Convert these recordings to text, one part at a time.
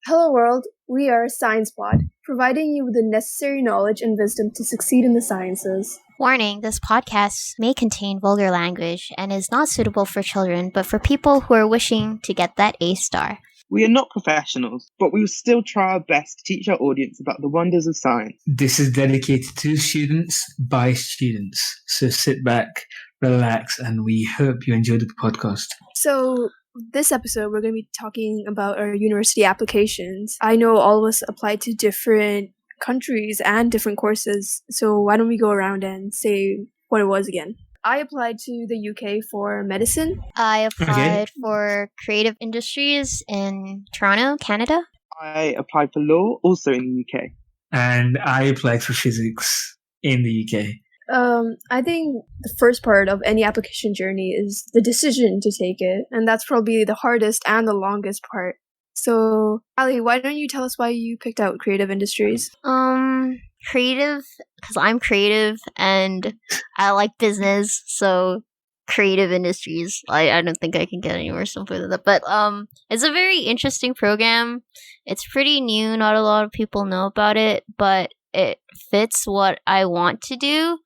Hello world, we are SciencePod, providing you with the necessary knowledge and wisdom to succeed in the sciences. Warning, this podcast may contain vulgar language and is not suitable for children, but for people who are wishing to get that A star. We are not professionals, but we will still try our best to teach our audience about the wonders of science. This is dedicated to students by students. So sit back, relax, and we hope you enjoyed the podcast. So, this episode, we're going to be talking about our university applications. I know all of us applied to different countries and different courses, so why don't we go around and say what it was again? I applied to the UK for medicine. I applied for creative industries in Toronto, Canada. I applied for law, also in the UK. And I applied for physics in the UK. I think the first part of any application journey is the decision to take it, and that's probably the hardest and the longest part. So, Ali, why don't you tell us why you picked out creative industries? Creative, because I'm creative and I like business, so creative industries. I don't think I can get any more simpler than that. But it's a very interesting program. It's pretty new. Not a lot of people know about it, but it fits what I want to do.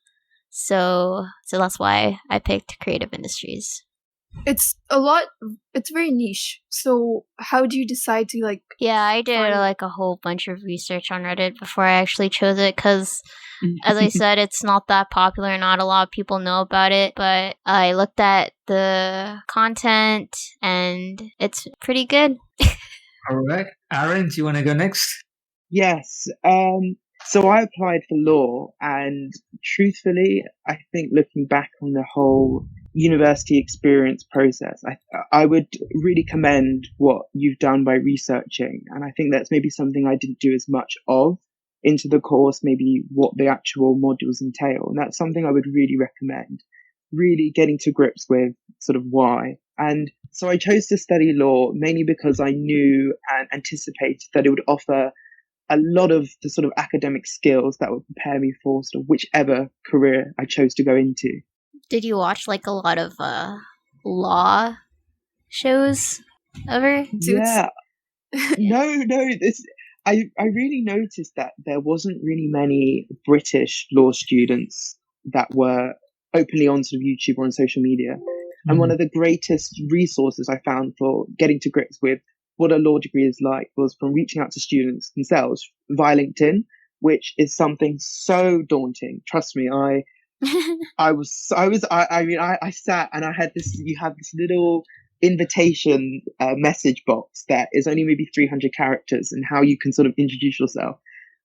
So that's why I picked creative industries. It's very niche. So how do you decide to Yeah, I did a whole bunch of research on Reddit before I actually chose it because, as I said, it's not that popular. Not a lot of people know about it, but I looked at the content and it's pretty good. All right. Aaron, do you want to go next? Yes. So I applied for law, and truthfully, I think looking back on the whole university experience process, I would really commend what you've done by researching. And I think that's maybe something I didn't do as much of into the course, maybe what the actual modules entail. And that's something I would really recommend, really getting to grips with sort of why. And so I chose to study law mainly because I knew and anticipated that it would offer a lot of the sort of academic skills that would prepare me for sort of whichever career I chose to go into. Did you watch a lot of law shows ever? Yeah. No. I really noticed that there wasn't really many British law students that were openly on sort of YouTube or on social media. And one of the greatest resources I found for getting to grips with what a law degree is like was from reaching out to students themselves via LinkedIn, which is something so daunting. Trust me, I sat and I had you have this little invitation message box that is only maybe 300 characters and how you can sort of introduce yourself.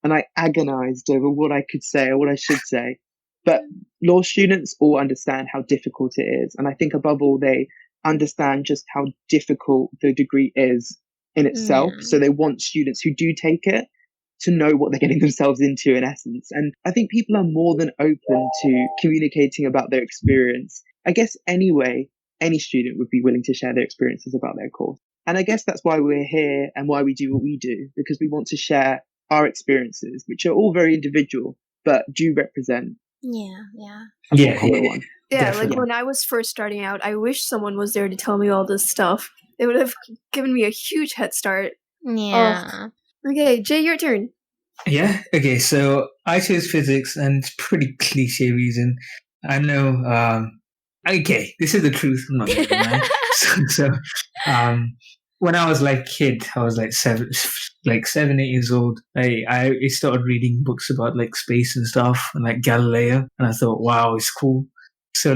And I agonized over what I could say or what I should say. But law students all understand how difficult it is. And I think above all, they understand just how difficult the degree is in itself. So they want students who do take it to know what they're getting themselves into in essence. And I think people are more than open to communicating about their experience. I guess anyway, any student would be willing to share their experiences about their course. And I guess that's why we're here and why we do what we do, because we want to share our experiences, which are all very individual, but do represent Yeah. Like when I was first starting out, I wish someone was there to tell me all this stuff. It would have given me a huge head start. Yeah. Okay, Jay, your turn. Yeah. Okay. So I chose physics, and it's pretty cliche reason. I know. Okay, this is the truth. I'm not gonna lie. So, when I was kid, I was 7, 8 years old. I started reading books about space and stuff, and Galileo, and I thought, wow, it's cool. So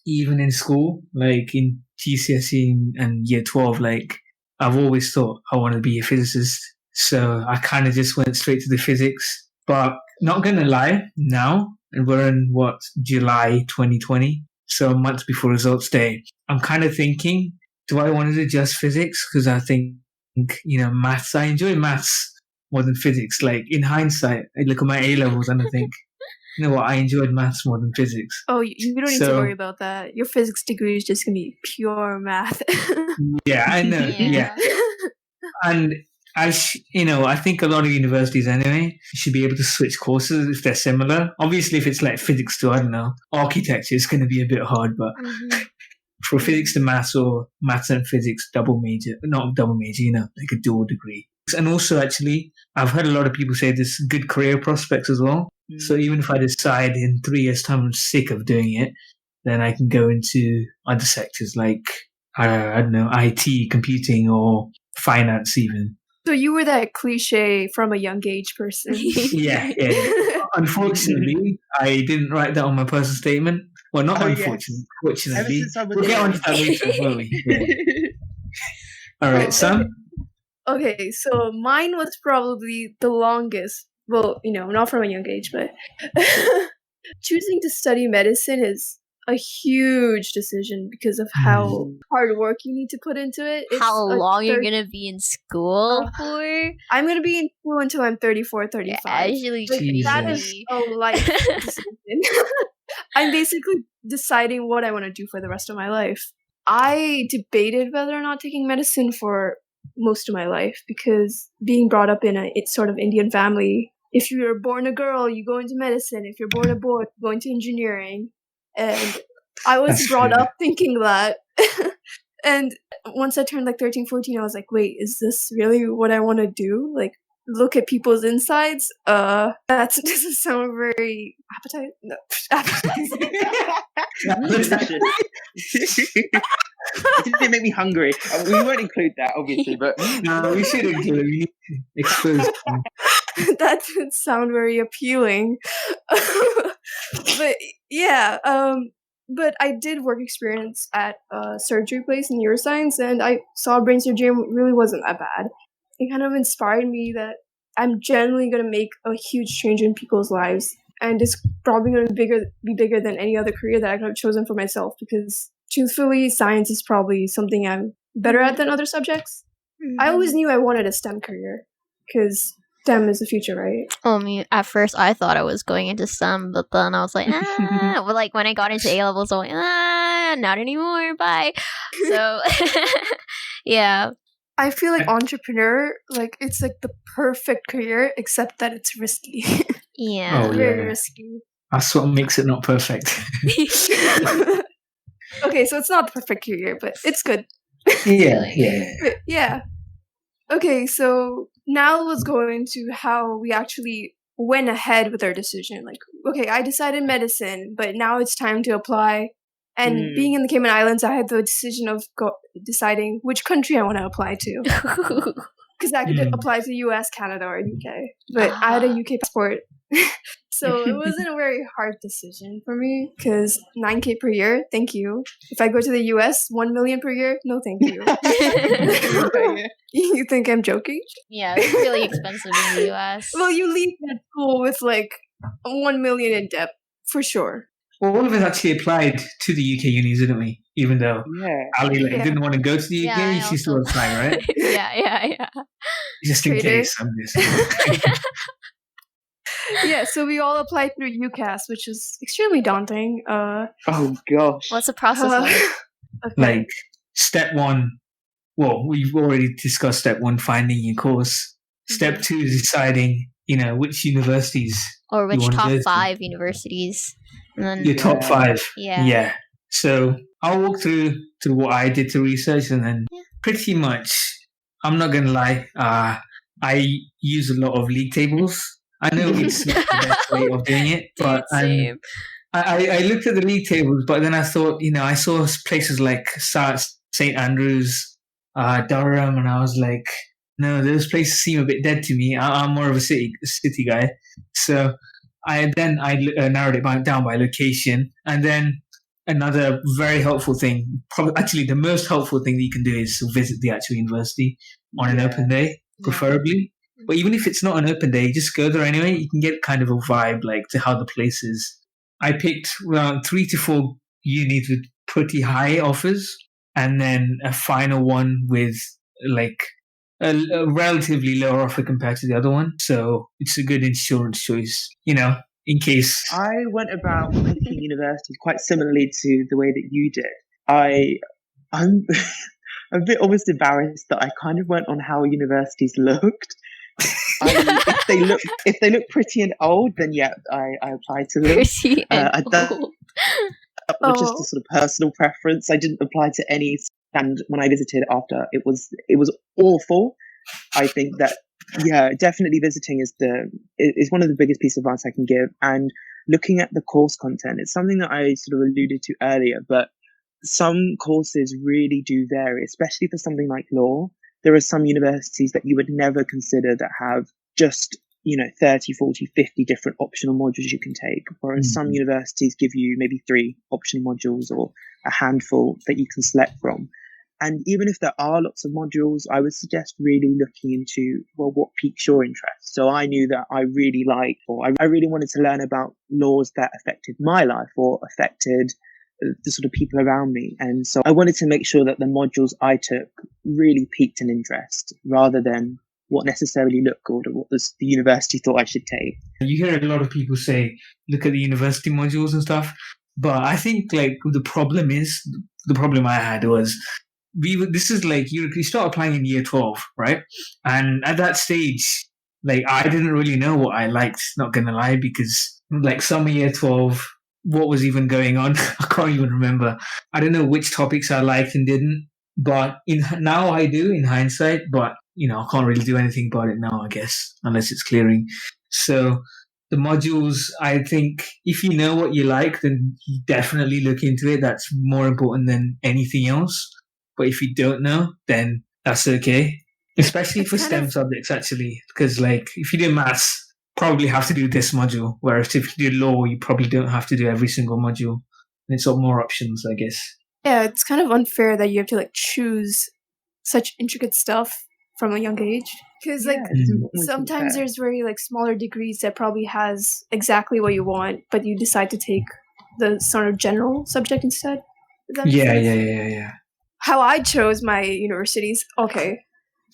even in school, in GCSE and year 12, I've always thought I want to be a physicist. So I kind of just went straight to the physics. But not gonna lie, now, and we're in July 2020, so a month before results day, I'm kind of thinking, do I want to do just physics? Because I think, maths, I enjoy maths more than physics. In hindsight, I look at my A-levels and I think, you know what, I enjoyed maths more than physics. Oh, you don't need to worry about that. Your physics degree is just going to be pure math. Yeah, I know. Yeah. And I think a lot of universities anyway should be able to switch courses if they're similar. Obviously, if it's physics to, I don't know, architecture, it's going to be a bit hard, but for physics to maths or maths and physics not double major, a dual degree. And also, actually, I've heard a lot of people say there's good career prospects as well. So even if I decide in 3 years' time I'm sick of doing it, then I can go into other sectors like, I don't know, IT, computing, or finance even. So you were that cliche from a young age person. Yeah. Unfortunately, I didn't write that on my personal statement. Well, not unfortunately. Yes. Ever Fortunately. since I was We'll get on to young. that later, won't we? Yeah. All right, Sam? Okay, so mine was probably the longest. Well, not from a young age, but choosing to study medicine is a huge decision because of how hard work you need to put into it. How long you're gonna be in school for? I'm gonna be in school until I'm 34, 35. Actually, that is a life decision. I'm basically deciding what I want to do for the rest of my life. I debated whether or not taking medicine for most of my life because being brought up in a sort of Indian family, if you're born a girl, you go into medicine. If you're born a boy, you go into engineering. And I was brought up thinking that. And once I turned 13, 14, I was like, wait, is this really what I want to do? Like, look at people's insides? That doesn't sound very appetizing. No, appetizing. It didn't make me hungry. We won't include that, obviously, but no, we should include it. Expose. That didn't sound very appealing. But yeah, but I did work experience at a surgery place in neuroscience, and I saw brain surgery really wasn't that bad. It kind of inspired me that I'm generally going to make a huge change in people's lives, and it's probably going to be bigger than any other career that I could have chosen for myself, because truthfully, science is probably something I'm better at than other subjects. I always knew I wanted a STEM career, because STEM is the future, right? At first I thought I was going into STEM, but then I was like, well, like when I got into A levels, I was like, not anymore, bye. So, yeah. I feel like entrepreneur, like it's like the perfect career, except that it's risky. Yeah. Oh, very risky. That's what makes it not perfect. Okay, so it's not the perfect career, but it's good. Yeah. Okay, so now let's go into how we actually went ahead with our decision. Like, okay, I decided medicine, but now it's time to apply. And being in the Cayman Islands, I had the decision of deciding which country I want to apply to. Because I could apply to US, Canada, or UK. But I had a UK passport. So it wasn't a very hard decision for me, because $9,000 per year, thank you. If I go to the US, $1 million per year, no thank you. You think I'm joking? Yeah, it's really expensive in the US. Well, you leave that school with like $1 million in debt, for sure. Well, all of us actually applied to the UK unis, didn't we? Even though Ali didn't want to go to the UK, she still applied, right? Yeah. Just in case. I'm just... Yeah, so we all applied through UCAS, which is extremely daunting. Oh gosh. What's the process like? Okay. Like, step one, well, we've already discussed step one, finding your course. Step two is deciding, which universities or which you top go 5 universities. And then your top 5. Yeah. So I'll walk through what I did to research, and then pretty much, I'm not going to lie, I use a lot of league tables. I know it's not the best way of doing it, but I looked at the league tables, but then I thought, I saw places like St. Andrews, Durham, and I was like, no, those places seem a bit dead to me. I'm more of a city guy. So I narrowed it down by location. And then another very helpful thing, probably actually the most helpful thing that you can do, is visit the actual university on an open day, preferably. But even if it's not an open day, just go there anyway. You can get kind of a vibe like to how the place is. I picked around 3 to 4 unis with pretty high offers, and then a final one with like a relatively lower offer compared to the other one. So it's a good insurance choice, in case. I went about picking universities quite similarly to the way that you did. I'm a bit almost embarrassed that I kind of went on how universities looked. If they look pretty and old, then I apply to them. Pretty and old. Just a sort of personal preference. I didn't apply to any, and when I visited after, it was awful. I think that, yeah, definitely visiting is one of the biggest pieces of advice I can give. And looking at the course content, it's something that I sort of alluded to earlier, but some courses really do vary, especially for something like law. There are some universities that you would never consider that have just 30, 40, 50 different optional modules you can take, whereas some universities give you maybe 3 optional modules or a handful that you can select from. And even if there are lots of modules, I would suggest really looking into, well, what piques your interest. So I knew that I really liked, or I really wanted to learn about laws that affected my life or affected the sort of people around me. And so I wanted to make sure that the modules I took really piqued an interest rather than what necessarily looked good or what the university thought I should take. You hear a lot of people say, look at the university modules and stuff. But I think like the problem I had was, this is like you start applying in year 12, right? And at that stage, like I didn't really know what I liked, not gonna lie, because like summer year 12, what was even going on? I can't even remember. I don't know which topics I liked and didn't, but now I do in hindsight, but I can't really do anything about it now, I guess, unless it's clearing. So the modules, I think if you know what you like, then you definitely look into it. That's more important than anything else. But if you don't know, then that's okay. Especially for STEM subjects, actually. Because like if you do maths, probably have to do this module. Whereas if you do law, you probably don't have to do every single module. And it's got more options, I guess. Yeah, it's kind of unfair that you have to like choose such intricate stuff from a young age. Because like sometimes there's very like smaller degrees that probably has exactly what you want, but you decide to take the sort of general subject instead. Yeah. How I chose my universities, okay,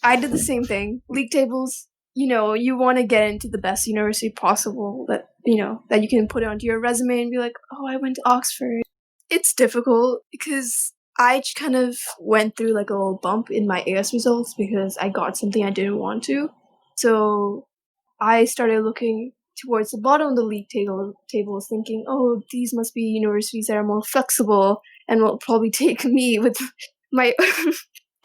I did the same thing. League tables, you want to get into the best university possible that you can put it onto your resume and be like, oh, I went to Oxford. It's difficult because I kind of went through like a little bump in my AS results because I got something I didn't want to. So I started looking towards the bottom of the league tables thinking, oh, these must be universities that are more flexible and will probably take me with my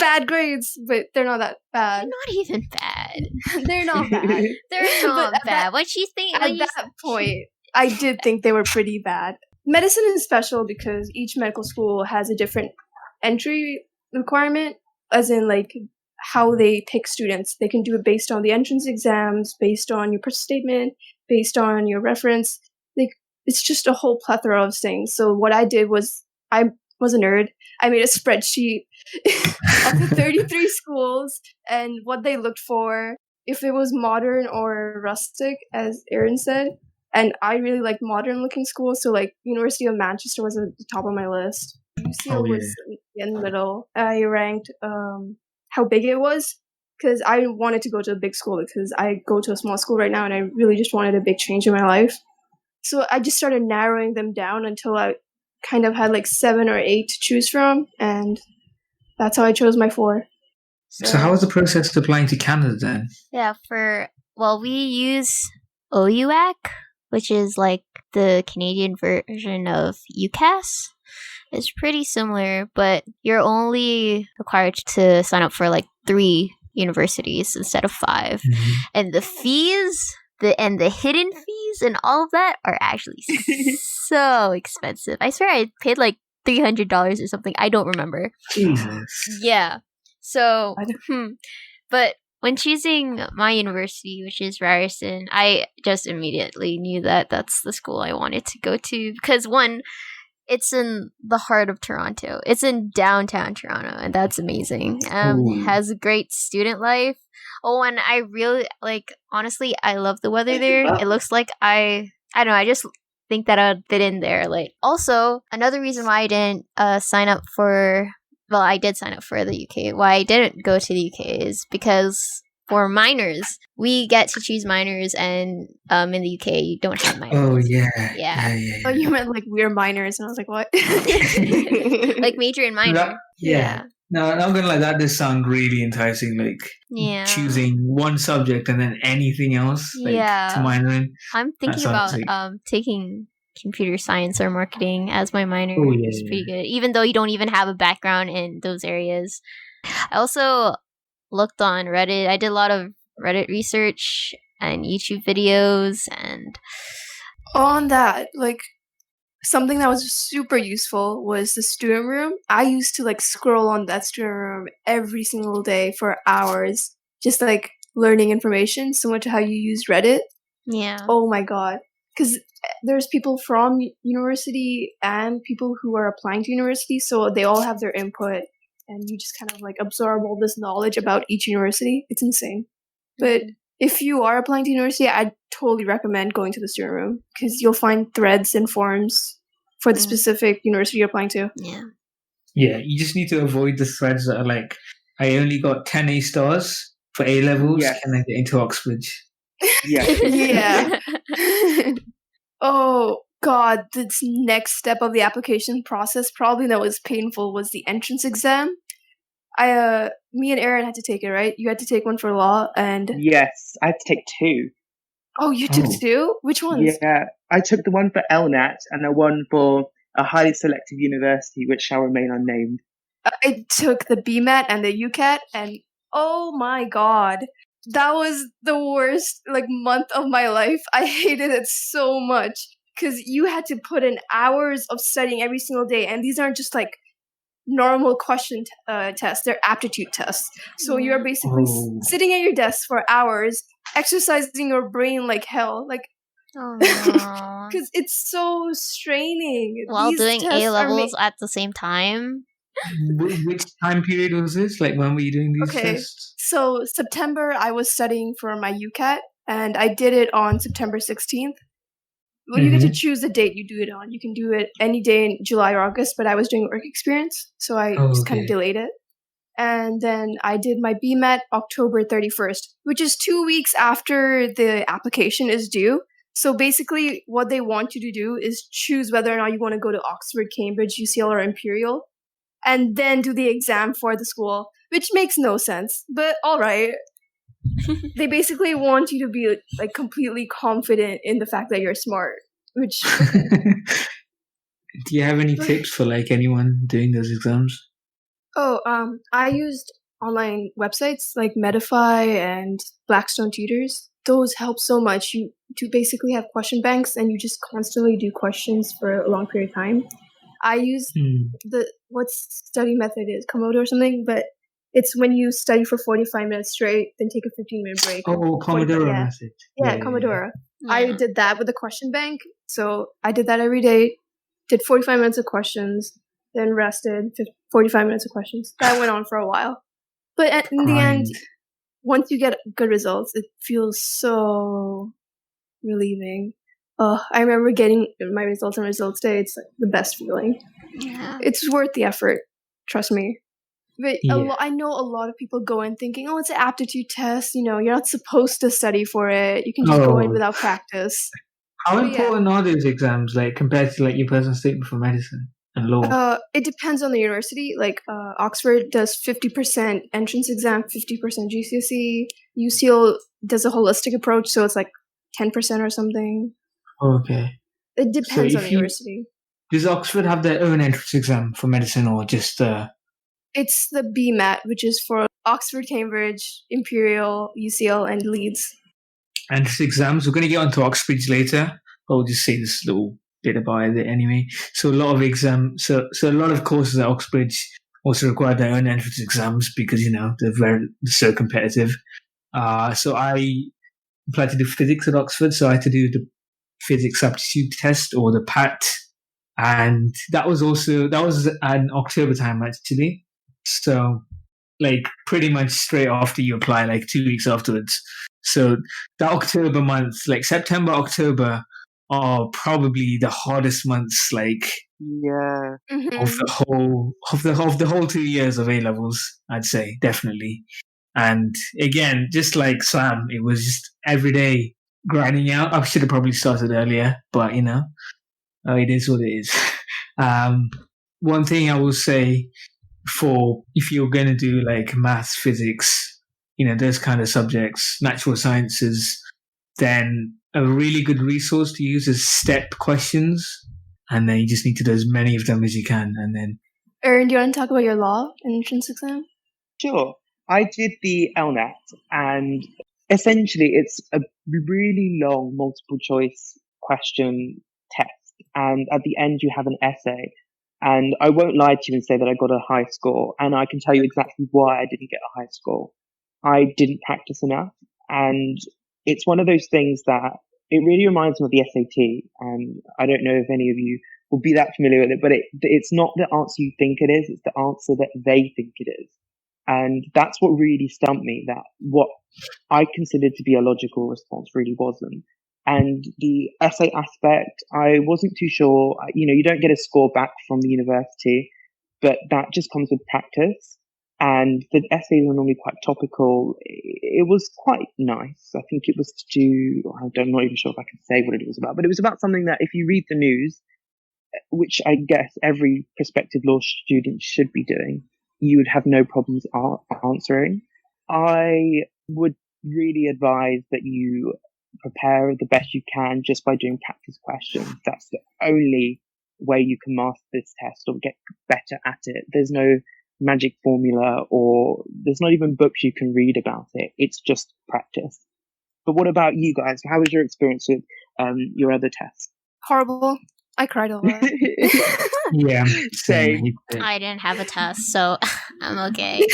bad grades, but they're not that bad. They're not even bad. They're not bad. They're not bad. What you think? At that point, I did think they were pretty bad. Medicine is special because each medical school has a different entry requirement, as in like how they pick students. They can do it based on the entrance exams, based on your personal statement, based on your reference. Like it's just a whole plethora of things. So what I did was I was a nerd. I made a spreadsheet of the 33 schools and what they looked for, if it was modern or rustic, as Aaron said. And I really liked modern-looking schools, so like University of Manchester was at the top of my list. UCL was in the middle. I ranked how big it was because I wanted to go to a big school because I go to a small school right now and I really just wanted a big change in my life. So I just started narrowing them down until I kind of had like 7 or 8 to choose from, and that's how I chose my 4. So how was the process of applying to Canada then? Yeah, we use OUAC, which is like the Canadian version of UCAS. It's pretty similar, but you're only required to sign up for like 3 universities instead of 5. Mm-hmm. And the fees, the hidden fees and all of that are actually so expensive. I swear I paid like $300 or something. I don't remember. Jesus. Yeah. So, but when choosing my university, which is Ryerson, I just immediately knew that that's the school I wanted to go to because one, it's in the heart of Toronto. It's in downtown Toronto, and that's amazing. Has a great student life. Oh, and I really honestly, I love the weather there. It looks like I don't know, I just think that I would fit in there. Like, also, another reason why I didn't sign up for, well, I did sign up for the UK. Why I didn't go to the UK is because for minors, we get to choose minors, and in the UK, you don't have minors. Oh, yeah. Oh, you meant like we're minors, and I was like, what? Like major and minor. Yeah. No, I'm gonna that does sound really enticing, like choosing one subject and then anything else to minor in. I'm thinking about taking computer science or marketing as my minor. It's pretty good, even though you don't even have a background in those areas. I also looked on Reddit. I did a lot of Reddit research and YouTube videos, and On that, like, something that was super useful was the student room. I used to like scroll on that student room every single day for hours, just like learning information, similar to how you use Reddit. yeah. Oh my god. Because there's people from university and people who are applying to university, so they all have their input, and you just kind of like absorb all this knowledge about each university. It's insane. But if you are applying to university, I'd totally recommend going to the student room because you'll find threads and forums for the specific university you're applying to. Yeah. Yeah, you just need to avoid the threads that are like, I only got 10 A stars for A levels. Yes. Can I get into Oxbridge? Yeah. Yeah. Oh god, this next step of the application process, probably that was painful, was the entrance exam. Me and Aaron had to take it, right? You had to take one for law, and Yes, I had to take 2. oh, you took Oh. 2? Which ones? Yeah, I took the one for LNAT and the one for a highly selective university, which shall remain unnamed. I took the BMAT and the UCAT, and oh my god, that was the worst like month of my life. I hated it so much because you had to put in hours of studying every single day, and these aren't just like normal question tests; they're aptitude tests. So you're basically Oh. sitting at your desk for hours, exercising your brain like hell, like Oh no. because it's so straining. While These doing tests A are levels at the same time. Which time period was this? Like, when were you doing these Okay. tests? So September, I was studying for my UCAT, and I did it on September 16th. Well, you get to choose the date you do it on. You can do it any day in July or August, but I was doing work experience, so I just kind of Okay. delayed it. And then I did my BMAT October 31st, which is 2 weeks after the application is due. So basically, what they want you to do is choose whether or not you want to go to Oxford, Cambridge, UCL, or Imperial, and then do the exam for the school, which makes no sense, but all right. They basically want you to be like completely confident in the fact that you're smart, which okay. Do you have any tips for like anyone doing those exams? I used online websites like Medify and Blackstone Tutors. Those help so much. You to basically have question banks, and you just constantly do questions for a long period of time. I use what study method is Komodo or something, but it's when you study for 45 minutes straight, then take a 15-minute break. Oh, Pomodoro yeah. method. Yeah, Commodore. Yeah. I did that with the question bank. So I did that every day, did 45 minutes of questions, then rested, 45 minutes of questions. That went on for a while. But in the end, once you get good results, it feels so relieving. I remember getting my results on results day. It's like the best feeling. Yeah. It's worth the effort. Trust me. But Yeah. I know a lot of people go in thinking, oh, it's an aptitude test. You know, you're not supposed to study for it. You can just go in Oh. without practice. How But yeah. important are those exams, like compared to like your personal statement for medicine and law? It depends on the university. Like Oxford does 50% entrance exam, 50% GCSE. UCL does a holistic approach, so it's like 10% or something. Okay. It depends on if the university. Does Oxford have their own entrance exam for medicine, or just It's the BMAT, which is for Oxford, Cambridge, Imperial, UCL, and Leeds. entrance exams? We're going to get onto Oxbridge later. I'll just say this little bit about it anyway. So a lot of so a lot of courses at Oxbridge also require their own entrance exams because they're so competitive. So I applied to do physics at Oxford, so I had to do the physics aptitude test, or the PAT, and that was an October time actually. So like pretty much straight after you apply, like 2 weeks afterwards. So that October month, like September, October, are probably the hardest months, like Yeah. of the whole 2 years of A levels. I'd say definitely. And again, just like Sam, it was just every day grinding out. I should have probably started earlier, but it is what it is. One thing I will say, for if you're going to do like maths, physics, those kind of subjects, natural sciences, then a really good resource to use is step questions, and then you just need to do as many of them as you can, and then. Erin, do you want to talk about your law entrance exam? Sure. I did the LNET, and essentially it's a really long multiple choice question test. And at the end, you have an essay. And I won't lie to you and say that I got a high score. And I can tell you exactly why I didn't get a high score. I didn't practice enough. And it's one of those things that it really reminds me of the SAT. And I don't know if any of you will be that familiar with it, but it's not the answer you think it is. It's the answer that they think it is. And that's what really stumped me, that what I considered to be a logical response really wasn't. And the essay aspect, I wasn't too sure. You don't get a score back from the university, but that just comes with practice. And the essays are normally quite topical. It was quite nice. I think it was to do, I'm not even sure if I can say what it was about, but it was about something that if you read the news, which I guess every prospective law student should be doing, you would have no problems answering. I would really advise that you prepare the best you can just by doing practice questions. That's the only way you can master this test or get better at it. There's no magic formula, or there's not even books you can read about it. It's just practice. But what about you guys? How was your experience with your other tests? Horrible. I cried a lot. Yeah, Same. I didn't have a test, so I'm okay.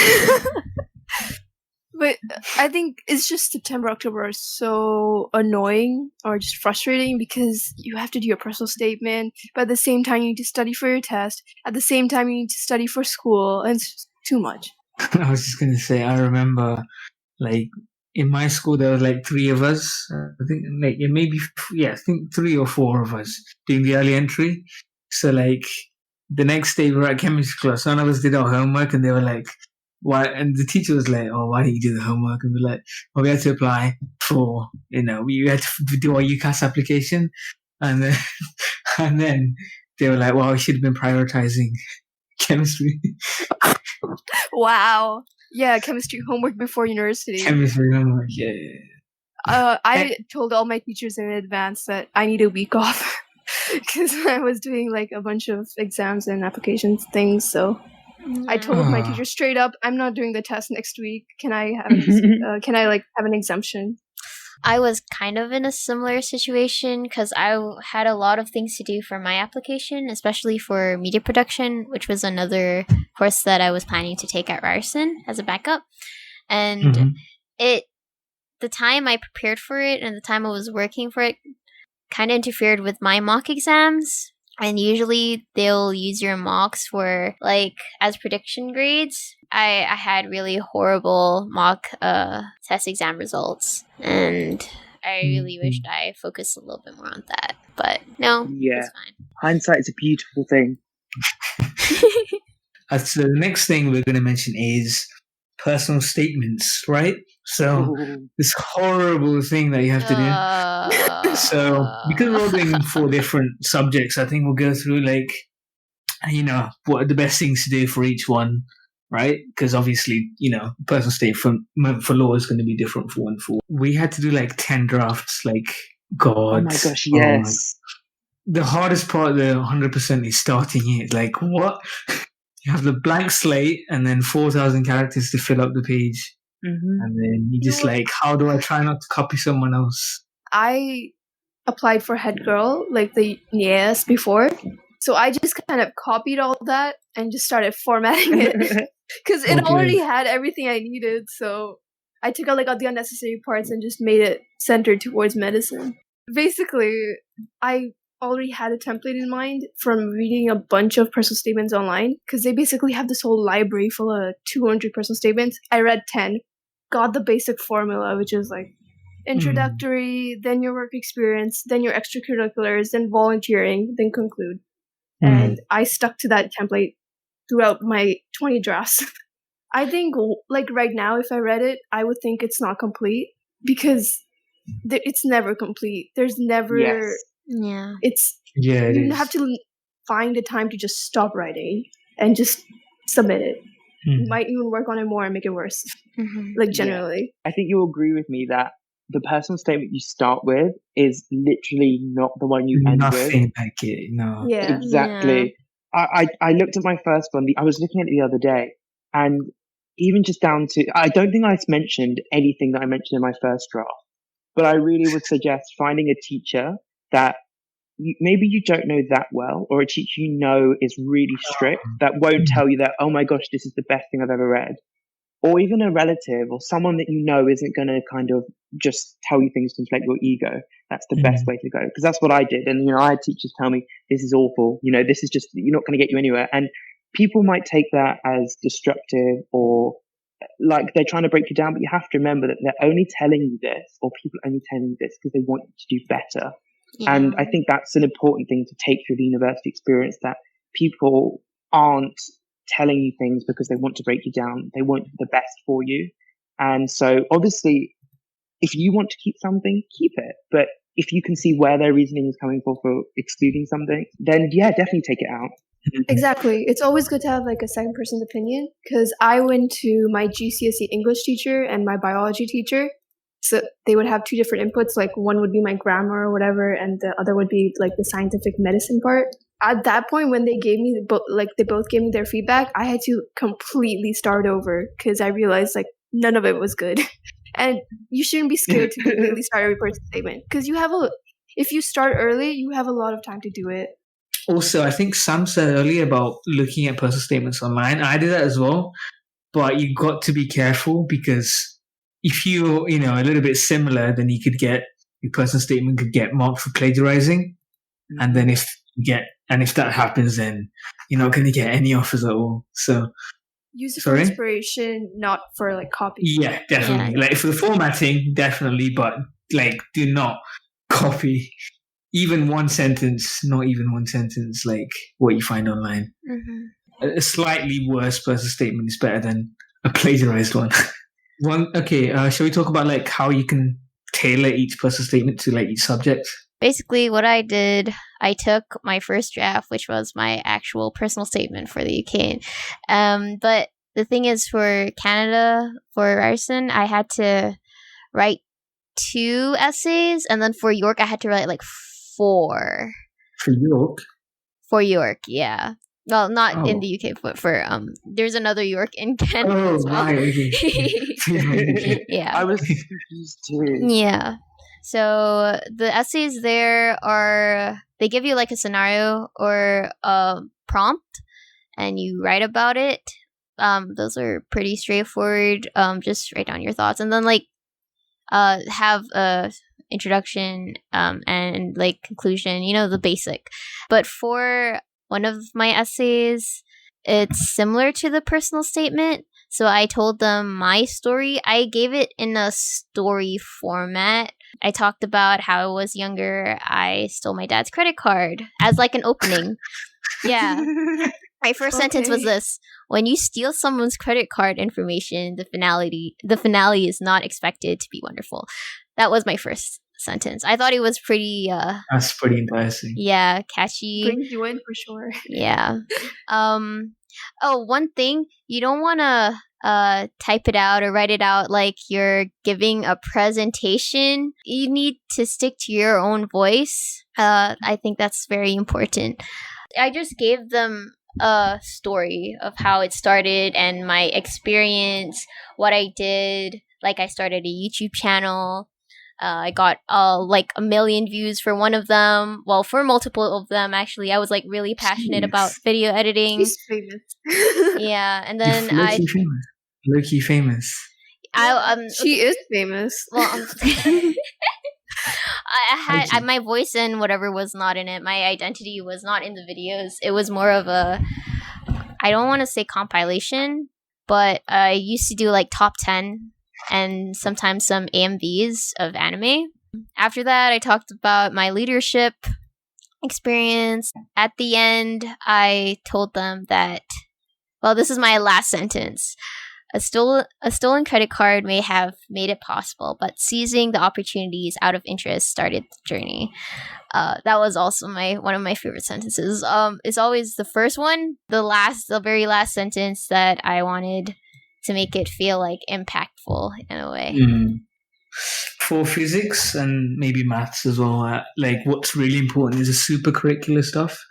But I think it's just September, October are so annoying or just frustrating because you have to do your personal statement, but at the same time you need to study for your test. At the same time you need to study for school, and it's just too much. I was just gonna say, I remember, like, in my school there was like 3 of us. I think I think 3 or 4 of us doing the early entry. So like the next day we were at chemistry class. None of us did our homework, and they were like, "Why?" And the teacher was like, "Oh, why didn't you do the homework?" And we're like, "Well, we had to apply for, we had to do our UCAS application," and then and then they were like, "Well, we should have been prioritizing chemistry." Wow. Yeah, chemistry homework before university. Chemistry homework, yeah. I told all my teachers in advance that I need a week off because I was doing like a bunch of exams and applications things. So I told my teacher straight up, I'm not doing the test next week. Can I have have an exemption? I was kind of in a similar situation because I had a lot of things to do for my application, especially for media production, which was another course that I was planning to take at Ryerson as a backup. And the time I prepared for it and the time I was working for it kind of interfered with my mock exams. And usually they'll use your mocks for as prediction grades. I had really horrible mock test exam results, and I really wished I focused a little bit more on that. But no, it's fine. Hindsight's a beautiful thing. So the next thing we're going to mention is personal statements, right? So this horrible thing that you have to do. So because we're all doing 4 different subjects, I think we'll go through what are the best things to do for each one, right? Because obviously, personal statement for law is going to be different for 1 4. We had to do 10 drafts. God. Oh my gosh, yes. The hardest part of the 100% is starting it. What? You have the blank slate and then 4,000 characters to fill up the page. Mm-hmm. And then you just how do I try not to copy someone else? I applied for head girl the years before. So I just kind of copied all that and just started formatting it because it already had everything I needed. So I took out all the unnecessary parts and just made it centered towards medicine. Basically, I already had a template in mind from reading a bunch of personal statements online because they basically have this whole library full of 200 personal statements. I read 10, got the basic formula, which is introductory, then your work experience, then your extracurriculars, then volunteering, then conclude. And I stuck to that template throughout my 20 drafts. I think right now, if I read it, I would think it's not complete because it's never complete. There's never... Yes. Yeah. You have to find the time to just stop writing and just submit it. You might even work on it more and make it worse. Generally. Yeah. I think you'll agree with me that the personal statement you start with is literally not the one you end with. Nothing like it, no. Yeah. Exactly. Yeah. I looked at my first one. I was looking at it the other day, and even just down to, I don't think I mentioned anything that I mentioned in my first draft, but I really would suggest finding a teacher that maybe you don't know that well, or a teacher you know is really strict that won't tell you that, oh my gosh, this is the best thing I've ever read. Or even a relative or someone that you know isn't going to kind of just tell you things to inflate your ego. That's the best way to go. Because that's what I did. And, I had teachers tell me, this is awful. This is just, you're not going to get you anywhere. And people might take that as destructive or like they're trying to break you down, but you have to remember that they're only telling you this, or people are only telling you this because they want you to do better. Yeah. And I think that's an important thing to take through the university experience, that people aren't telling you things because they want to break you down. They want the best for you. And so obviously, if you want to keep something, keep it. But if you can see where their reasoning is coming for excluding something, then yeah, definitely take it out. Exactly. It's always good to have like a second person's opinion, because I went to my GCSE English teacher and my biology teacher. So they would have two different inputs. Like one would be my grammar or whatever, and the other would be like the scientific medicine part. At that point, when they gave me they both gave me their feedback, I had to completely start over because I realized like none of it was good. And you shouldn't be scared to completely start every person's statement, because if you start early, you have a lot of time to do it. Also, I think Sam said earlier about looking at personal statements online. I did that as well, but you got to be careful, because if you're, a little bit similar, then your personal statement could get marked for plagiarizing. Mm-hmm. And then if that happens, then you're not going to get any offers at all. So use it for inspiration, not for like copy. Yeah, definitely. Yeah. Like for the formatting, definitely, but like do not copy even one sentence, not even one sentence, like what you find online. Mm-hmm. A slightly worse personal statement is better than a plagiarized one. Shall we talk about like how you can tailor each personal statement to like each subject? Basically, what I did, I took my first draft, which was my actual personal statement for the UK. But the thing is, for Canada, for Ryerson, I had to write 2 essays, and then for York, I had to write like 4. For York? For York, yeah. Well, not in the UK, but for there's another York in Canada as well. Right. Yeah. I was confused too. Yeah. So the essays there they give you like a scenario or a prompt, and you write about it. Those are pretty straightforward. Just write down your thoughts, and then like have a introduction and like conclusion, the basic. But for one of my essays, it's similar to the personal statement. So I told them my story. I gave it in a story format. I talked about how I was younger. I stole my dad's credit card as like an opening. Yeah. My first sentence was this: when you steal someone's credit card information, the finale is not expected to be wonderful. That was my first sentence. I thought it was pretty that's pretty enticing. Yeah, catchy. Brings you in for sure. Yeah. One thing, you don't want to type it out or write it out like you're giving a presentation. You need to stick to your own voice. I think that's very important. I just gave them a story of how it started and my experience, what I did. Like, I started a YouTube channel. I got like 1 million views for one of them. Well, for multiple of them, actually. I was like really passionate about video editing. She's famous. Yeah, and then Low-key famous. She is famous. Well, I had my voice and whatever was not in it. My identity was not in the videos. It was more of a, I don't want to say compilation, but I used to do like top 10 and sometimes some AMVs of anime. After that, I talked about my leadership experience. At the end, I told them that, well, this is my last sentence. A stolen credit card may have made it possible, but seizing the opportunities out of interest started the journey. That was also one of my favorite sentences. It's always the first one, the very last sentence that I wanted to make it feel like impactful in a way. For physics and maybe maths as well, like what's really important is the supercurricular stuff,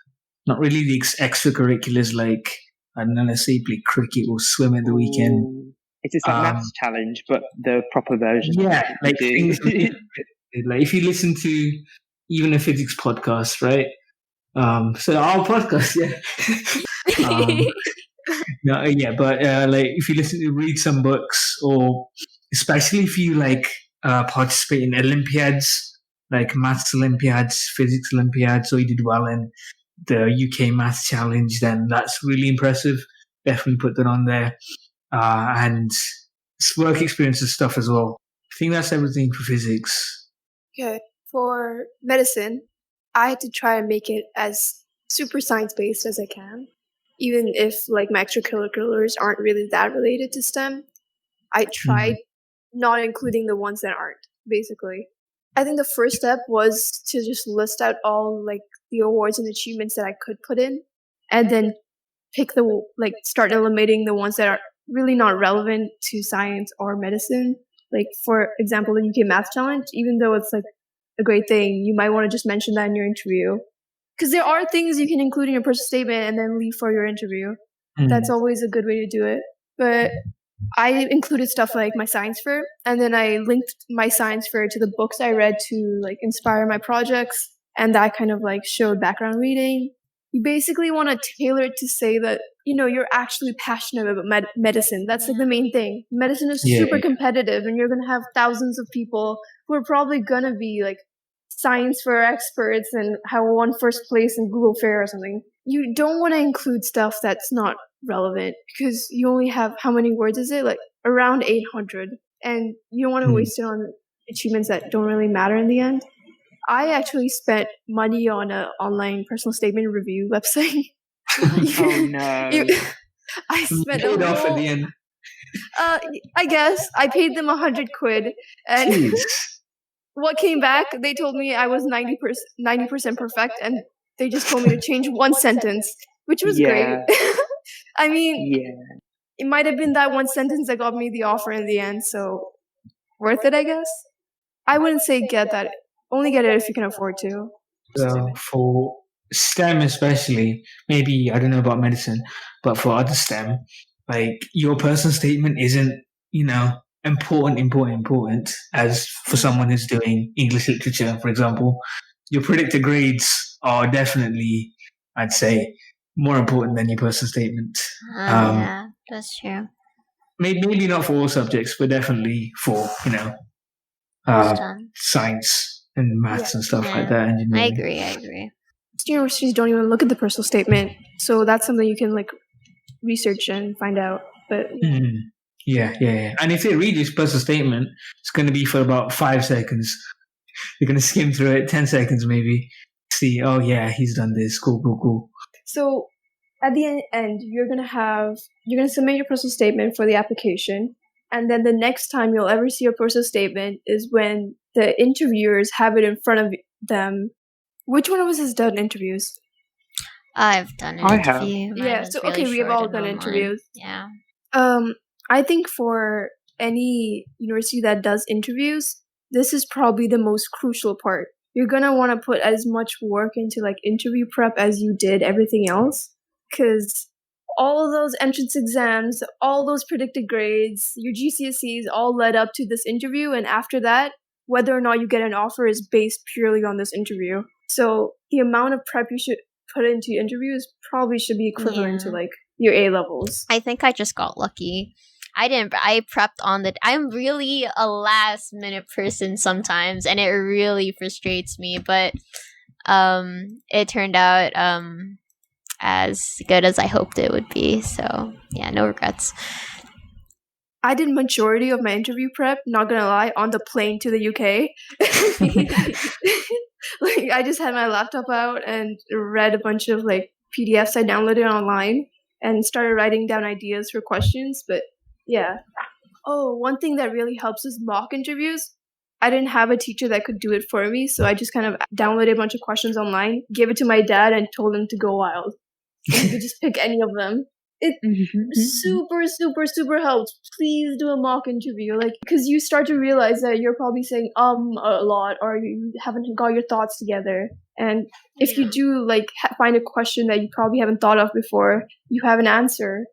not really the extracurriculars like, I don't know, let's say play cricket or swim at the weekend. It's like maths challenge, but the proper version. Yeah, like things like if you listen to even a physics podcast, right? So our podcast, yeah. No, yeah, but like if you read some books, or especially if you participate in Olympiads, like maths Olympiads, physics Olympiads, or you did well in the UK Maths Challenge, then that's really impressive. Definitely put that on there, and work experience and stuff as well. I think that's everything for physics. Okay, for medicine, I had to try and make it as super science based as I can. Even if like my extracurriculars aren't really that related to STEM, I tried not including the ones that aren't, basically. I think the first step was to just list out all like the awards and achievements that I could put in, and then start eliminating the ones that are really not relevant to science or medicine. Like, for example, the UK Math Challenge, even though it's like a great thing, you might want to just mention that in your interview. Because there are things you can include in your personal statement and then leave for your interview. That's always a good way to do it. But I included stuff like my science fair, and then I linked my science fair to the books I read to like inspire my projects, and that kind of like showed background reading. You basically want to tailor it to say that, you're actually passionate about medicine. That's like the main thing. Medicine is super competitive, and you're going to have thousands of people who are probably going to be like science fair experts and have won first place in Google Fair or something. You don't want to include stuff that's not relevant, because you only have, how many words is it? Like around 800. And you don't want to waste it on achievements that don't really matter in the end. I actually spent money on an online personal statement review website. Oh no. I spent paid off at the end. I guess I paid them 100 quid, and Jeez. what came back, they told me I was 90% perfect, and they just told me to change one sentence, which was great. I mean, it might have been that one sentence that got me the offer in the end, so worth it, I guess. I wouldn't say get that. Only get it if you can afford to. So for STEM especially, maybe, I don't know about medicine, but for other STEM, like your personal statement isn't, important as for someone who's doing English literature, for example. Your predicted grades are definitely, I'd say, more important than your personal statement. Yeah, that's true. Maybe not for all subjects, but definitely for, science and maths and stuff like that. I agree. Most universities don't even look at the personal statement, so that's something you can like research and find out. But yeah. And if they read your personal statement, it's going to be for about 5 seconds. You're going to skim through it, 10 seconds maybe. See, oh yeah, he's done this. Cool. So at the end, you're going to submit your personal statement for the application. And then the next time you'll ever see your personal statement is when the interviewers have it in front of them. Which one of us has done interviews? I've done an interview. Yeah, so really we have all done interviews. Yeah. I think for any university that does interviews, this is probably the most crucial part. You're going to want to put as much work into like interview prep as you did everything else, because all of those entrance exams, all those predicted grades, your GCSEs all led up to this interview, and after that, whether or not you get an offer is based purely on this interview. So the amount of prep you should put into interviews probably should be equivalent to like your A levels. I think I just got lucky. I prepped on I'm really a last minute person sometimes, and it really frustrates me, but it turned out as good as I hoped it would be. So yeah, no regrets. I did majority of my interview prep, not gonna lie, on the plane to the UK. Like I just had my laptop out and read a bunch of like PDFs I downloaded online and started writing down ideas for questions. But yeah. Oh, one thing that really helps is mock interviews. I didn't have a teacher that could do it for me, so I just kind of downloaded a bunch of questions online, gave it to my dad, and told him to go wild. So you could just pick any of them. It super helps. Please do a mock interview, like, because you start to realize that you're probably saying a lot, or you haven't got your thoughts together. And if you do like find a question that you probably haven't thought of before, you have an answer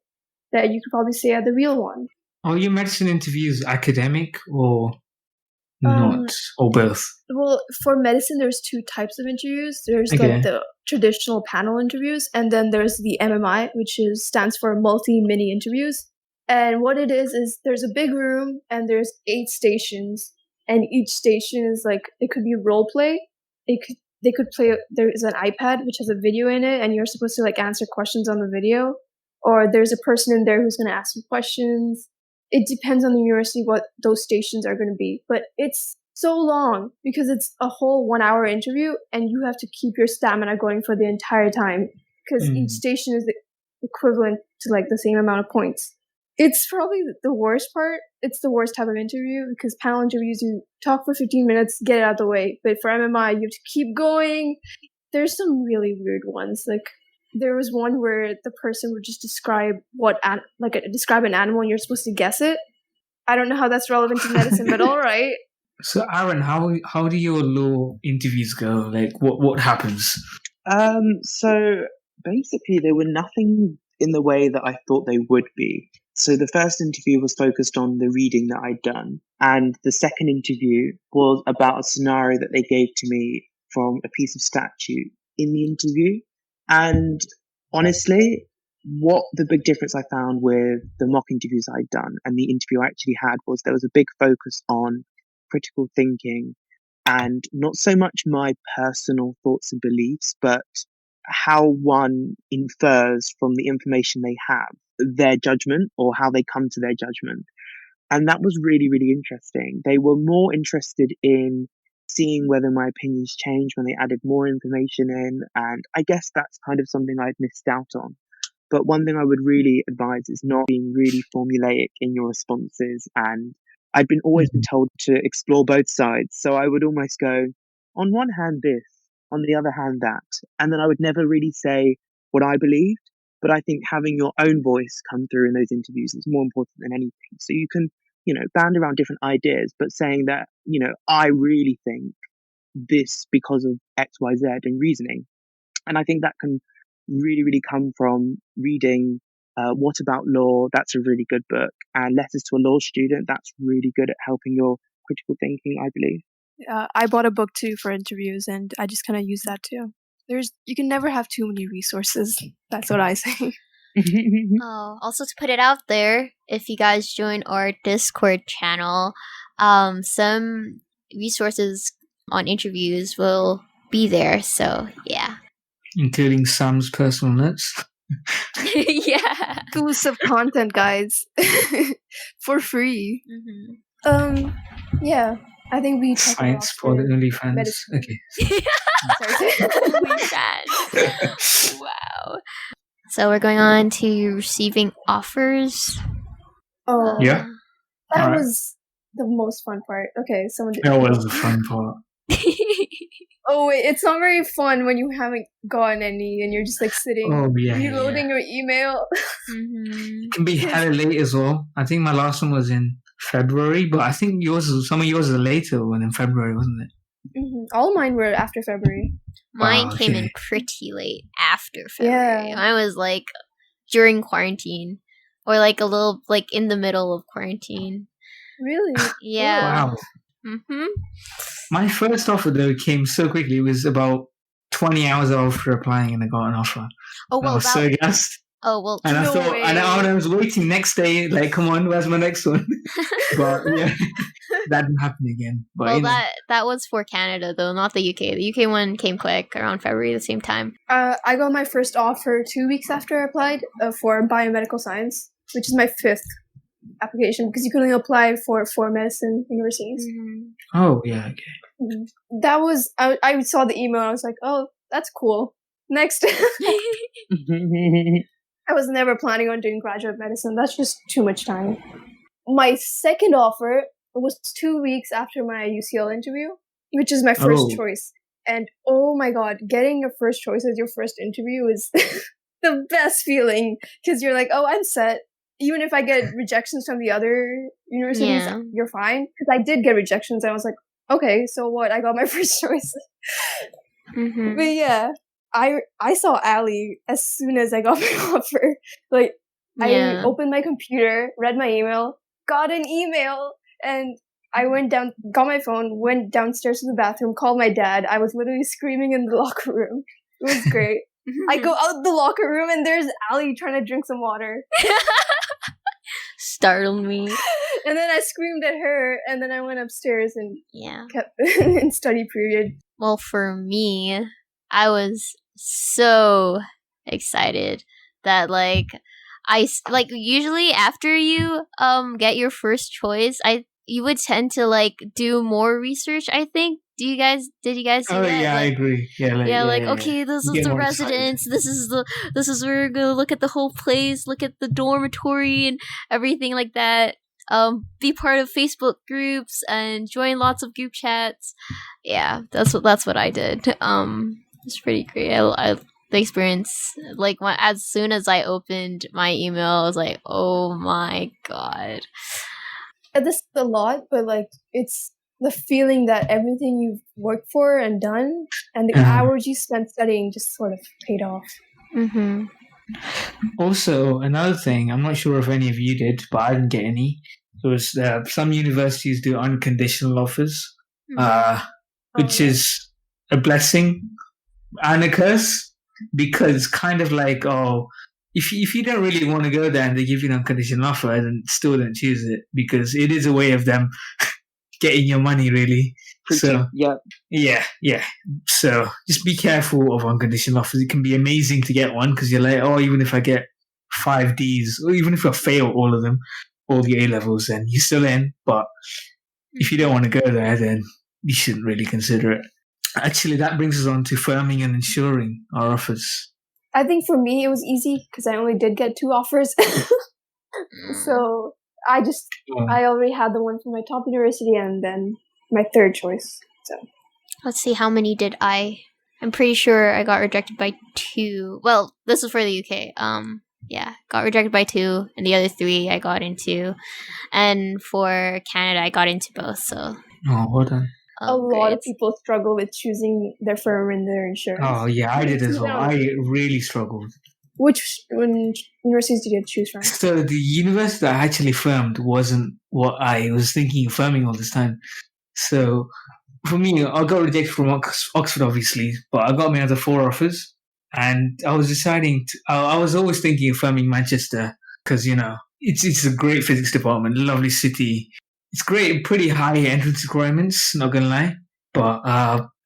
that you could probably say at the real one. Are your medicine interviews academic or Um, not? Or both? Well, for medicine, there's two types of interviews. There's Okay. like the traditional panel interviews, and then there's the MMI, which stands for multi-mini interviews. And what it is there's a big room and there's 8 stations, and each station is like, it could be role play. They could play. There is an iPad which has a video in it, and you're supposed to like answer questions on the video, or there's a person in there who's going to ask you questions. It depends on the university what those stations are going to be, but it's so long because it's a whole 1 hour interview and you have to keep your stamina going for the entire time because each station is equivalent to like the same amount of points. It's probably the worst part. It's the worst type of interview because panel interviews, you talk for 15 minutes, get it out of the way. But for MMI, you have to keep going. There's some really weird ones. Like there was one where the person would just describe describe an animal and you're supposed to guess it. I don't know how that's relevant to medicine, but all right. So, Aaron, how do your law interviews go? Like, what happens? So basically, they were nothing in the way that I thought they would be. So the first interview was focused on the reading that I'd done, and the second interview was about a scenario that they gave to me from a piece of statute in the interview. And honestly, what the big difference I found with the mock interviews I'd done and the interview I actually had was there was a big focus on critical thinking and not so much my personal thoughts and beliefs, but how one infers from the information they have, their judgment or how they come to their judgment. And that was really, really interesting. They were more interested in seeing whether my opinions changed when they added more information in. And I guess that's kind of something I'd missed out on. But one thing I would really advise is not being really formulaic in your responses. And I'd always been told to explore both sides. So I would almost go, on one hand, this, on the other hand, that. And then I would never really say what I believed. But I think having your own voice come through in those interviews is more important than anything. So you can, band around different ideas, but saying that, I really think this because of X, Y, Z and reasoning. And I think that can really, really come from reading What About Law? That's a really good book. And Letters to a Law Student, that's really good at helping your critical thinking, I believe. I bought a book too for interviews, and I just kind of use that too. You can never have too many resources. That's what I say. Also to put it out there, if you guys join our Discord channel, some resources on interviews will be there. So yeah, including Sam's personal notes. Yeah, exclusive content, guys, for free. Mm-hmm. Yeah, I think we SciencePod OnlyFans. Okay. OnlyFans. Wow. So we're going on to receiving offers. Oh yeah, that was the most fun part. Okay, someone did. That was the fun part. Oh wait, it's not very fun when you haven't gotten any and you're just like sitting reloading your email. Mm-hmm. It can be hella late as well. I think my last one was in February, but I think some of yours are later when in February, wasn't it? Mm-hmm. All mine were after February. Mine came in pretty late after February. Yeah. Mine was like during quarantine or like a little like in the middle of quarantine. Really? Yeah. Wow. Mm-hmm. My first offer though came so quickly. It was about 20 hours after applying and I got an offer. Oh well, I was so gassed. Oh well, and I thought, and I was waiting next day, like, come on, where's my next one? But yeah, that didn't happen again. But well, that was for Canada though, not the UK. The UK one came quick around February, the same time. I got my first offer 2 weeks after I applied for biomedical science, which is my 5th application because you can only apply for 4 medicine universities. Mm-hmm. Oh yeah, okay. That was I saw the email and I was like, oh, that's cool. Next. I was never planning on doing graduate medicine. That's just too much time. My second offer was 2 weeks after my UCL interview, which is my first choice. And oh my god, getting your first choice as your first interview is the best feeling because you're like, oh, I'm set. Even if I get rejections from the other universities, you're fine. Because I did get rejections. And I was like, okay, so what? I got my first choice. Mm-hmm. But yeah, I saw Ali as soon as I got my offer. Like, I opened my computer, read my email, got an email, and I got my phone, went downstairs to the bathroom, called my dad. I was literally screaming in the locker room. It was great. I go out the locker room, and there's Ali trying to drink some water. Startled me. And then I screamed at her, and then I went upstairs and kept in study period. Well, for me, I was so excited that usually after you get your first choice, you would tend to do more research, I think. Did you guys do that? Yeah, I agree. Okay, this is the residence. This is where we're gonna look at the whole place, look at the dormitory and everything like that. Be part of Facebook groups and join lots of group chats. Yeah, that's what I did. It's pretty great. I the experience, as soon as I opened my email, I was like, oh my god. This is a lot, but it's the feeling that everything you've worked for and done, and the hours you spent studying just sort of paid off. Mm-hmm. Also, another thing, I'm not sure if any of you did, but I didn't get any. It was some universities do unconditional offers, which is a blessing and a curse, because it's kind of like, if you don't really want to go there and they give you an unconditional offer, then still don't choose it, because it is a way of them getting your money, really. So yeah. So just be careful of unconditional offers. It can be amazing to get one, because you're like, even if I get 5 Ds, or even if I fail all of them, all the A levels, then you're still in. But if you don't want to go there, then you shouldn't really consider it. Actually, that brings us on to firming and ensuring our offers. I think for me it was easy because I only did get 2 offers. So I already had the one from my top university and then my third choice. So let's see, how many did I'm pretty sure I got rejected by 2. Well, this is for the UK. Got rejected by 2, and the other 3 I got into. And for Canada, I got into both. So well done. A lot of people struggle with choosing their firm and their insurance. Oh yeah, I did as well. I really struggled. Which universities did you choose from? So the university that I actually firmed wasn't what I was thinking of firming all this time. So for me, I got rejected from Oxford, obviously, but I got my other 4 offers, and I was deciding. I was always thinking of firming Manchester, because it's a great physics department, lovely city. It's great, pretty high entrance requirements, not gonna lie. But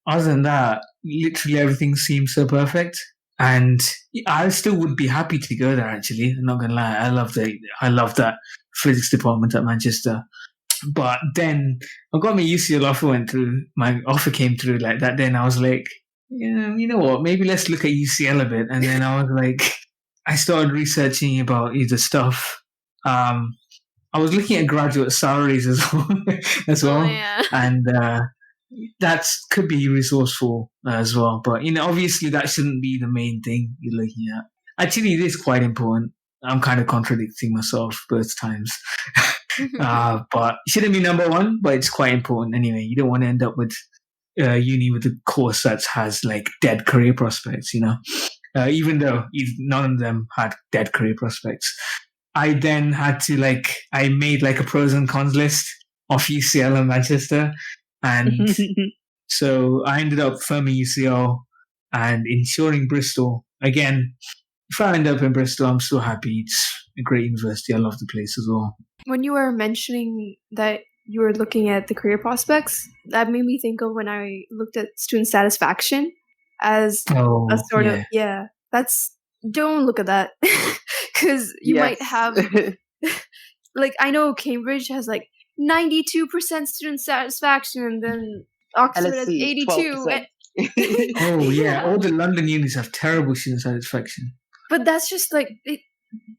other than that, literally everything seems so perfect. And I still would be happy to go there, actually. I'm not gonna lie. I love that physics department at Manchester. But then I got my UCL offer my offer came through like that day, and I was like, you know what, maybe let's look at UCL a bit. And then I was like, I started researching about the stuff. I was looking at graduate salaries as well, and that could be resourceful as well. But obviously that shouldn't be the main thing you're looking at. Actually, it is quite important. I'm kind of contradicting myself both times, but it shouldn't be number 1. But it's quite important anyway. You don't want to end up with uni with a course that has dead career prospects. Even though none of them had dead career prospects. I then had to I made a pros and cons list of UCL and Manchester, and so I ended up firming UCL and insuring Bristol. Again, if I end up in Bristol, I'm so happy. It's a great university. I love the place as well. When you were mentioning that you were looking at the career prospects, that made me think of when I looked at student satisfaction as a sort of don't look at that. Because you might have, I know Cambridge has 92% student satisfaction, and then Oxford has 82. Oh yeah, all the London unis have terrible student satisfaction. But that's just it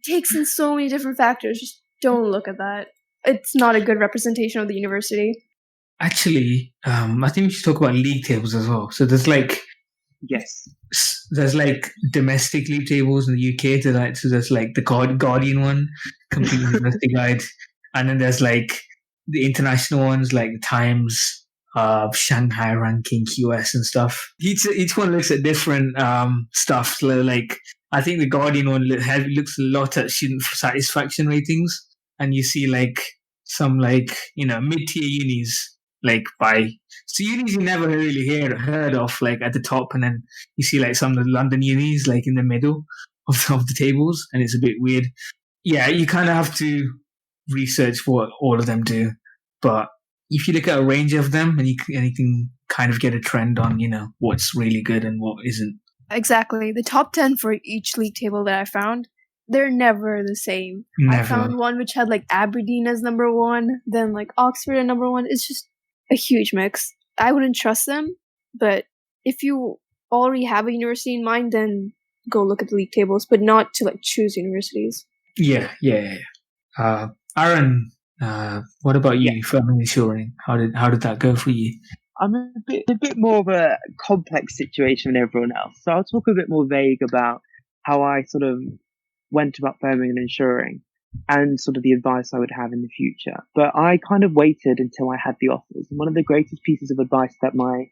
takes in so many different factors. Just don't look at that. It's not a good representation of the university. Actually, I think we should talk about league tables as well. So there's yes. There's domestic league tables in the UK. So there's the Guardian one, complete university guide, and then there's the international ones like the Times, Shanghai ranking, QS and stuff. Each one looks at different stuff. I think the Guardian one looks a lot at student satisfaction ratings, and you see some mid-tier unis, so unis you never really heard of, at the top, and then you see some of the London unis in the middle of the tables, and it's a bit weird. Yeah, you kind of have to research what all of them do, but if you look at a range of them, and you can kind of get a trend on what's really good and what isn't. Exactly. The top 10 for each league table that I found, they're never the same. Never. I found one which had Aberdeen as number 1, then Oxford at number 1. It's just a huge mix. I wouldn't trust them, but if you already have a university in mind, then go look at the league tables, but not to choose universities. Yeah. Aaron, what about you? Firm insuring, how did that go for you? I'm a bit more of a complex situation than everyone else, so I'll talk a bit more vague about how I sort of went about firming and insuring, and sort of the advice I would have in the future. But I kind of waited until I had the offers, and one of the greatest pieces of advice that my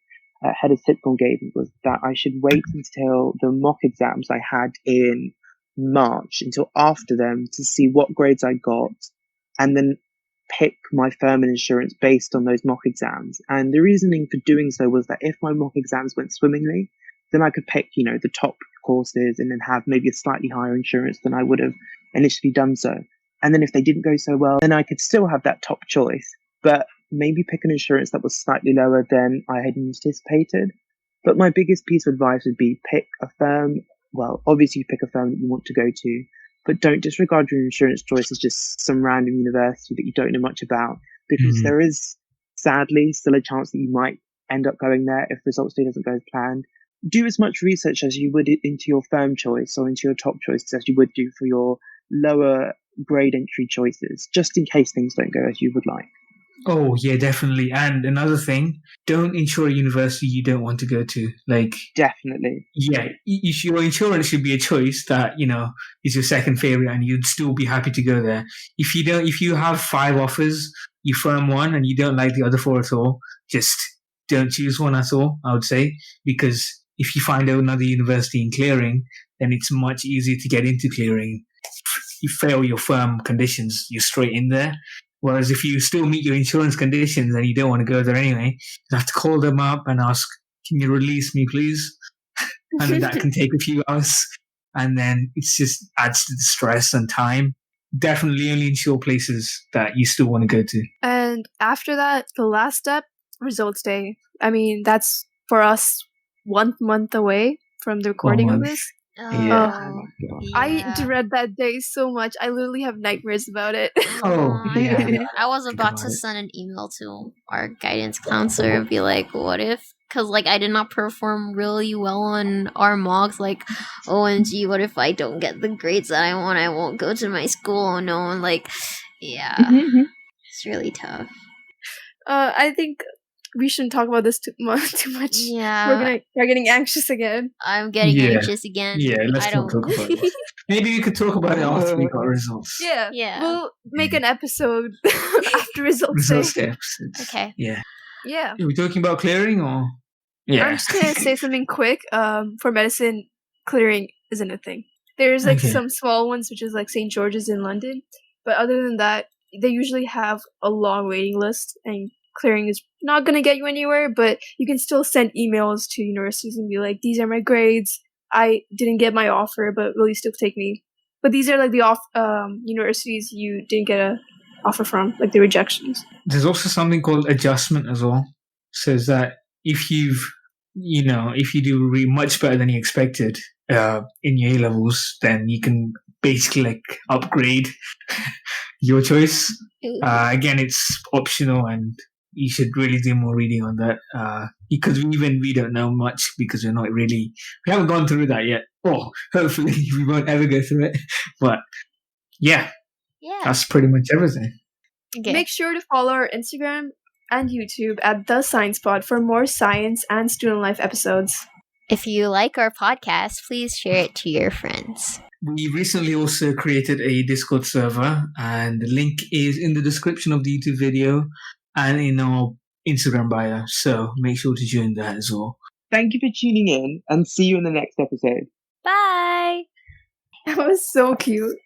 head of Sixthform gave me was that I should wait until the mock exams I had in March, until after them, to see what grades I got, and then pick my firm and insurance based on those mock exams. And the reasoning for doing so was that if my mock exams went swimmingly, then I could pick, the top courses and then have maybe a slightly higher insurance than I would have initially done so. And then if they didn't go so well, then I could still have that top choice, but maybe pick an insurance that was slightly lower than I had anticipated. But my biggest piece of advice would be pick a firm. Well, obviously pick a firm that you want to go to, but don't disregard your insurance choice as just some random university that you don't know much about, because there is, sadly, still a chance that you might end up going there if results day doesn't go as planned. Do as much research as you would into your firm choice or into your top choices as you would do for your lower grade entry choices, just in case things don't go as you would like. Oh, yeah, definitely. And another thing, don't insure a university you don't want to go to. Definitely. Yeah, your insurance should be a choice that, is your second favorite and you'd still be happy to go there. If you have 5 offers, you firm one and you don't like the other 4 at all, just don't choose one at all, I would say, because if you find out another university in clearing, then it's much easier to get into clearing. You fail your firm conditions, you're straight in there. Whereas if you still meet your insurance conditions and you don't want to go there anyway, you have to call them up and ask, can you release me, please? And then that can take a few hours. And then it just adds to the stress and time. Definitely only insure places that you still want to go to. And after that, the last step, results day. I mean, that's for us 1 month away from the recording of this. Yeah. I dread that day so much. I literally have nightmares about it. Yeah. I was about to send an email to our guidance counselor and be like, what if? Because, I did not perform really well on our mocks. OMG, what if I don't get the grades that I want? I won't go to my school. Oh, no. And, yeah. It's really tough. I think we shouldn't talk about this too much. Yeah. We're gonna start getting anxious again. I'm getting anxious again. Yeah, let's not talk about it. Maybe we could talk about it after we got results. Yeah. We'll make an episode after results day. Episodes. Okay. Yeah. Are we talking about clearing or? Yeah. I'm just gonna say something quick. For medicine, clearing isn't a thing. There's some small ones, which is St. George's in London, but other than that, they usually have a long waiting list, and clearing is not going to get you anywhere, but you can still send emails to universities and be like, these are my grades. I didn't get my offer, but will you still take me? But these are the universities you didn't get an offer from, the rejections. There's also something called adjustment as well. Says that if you do much better than you expected in your A-levels, then you can basically upgrade your choice. Again, it's optional, and you should really do more reading on that, because we don't know much, because we haven't gone through that yet. Or hopefully we won't ever go through it. But yeah, that's pretty much everything. Okay. Make sure to follow our Instagram and YouTube at thesciencepod for more science and student life episodes. If you like our podcast, please share it to your friends. We recently also created a Discord server, and the link is in the description of the YouTube video and in our Instagram bio, so make sure to join that as well. Thank you for tuning in, and see you in the next episode. Bye! That was so cute.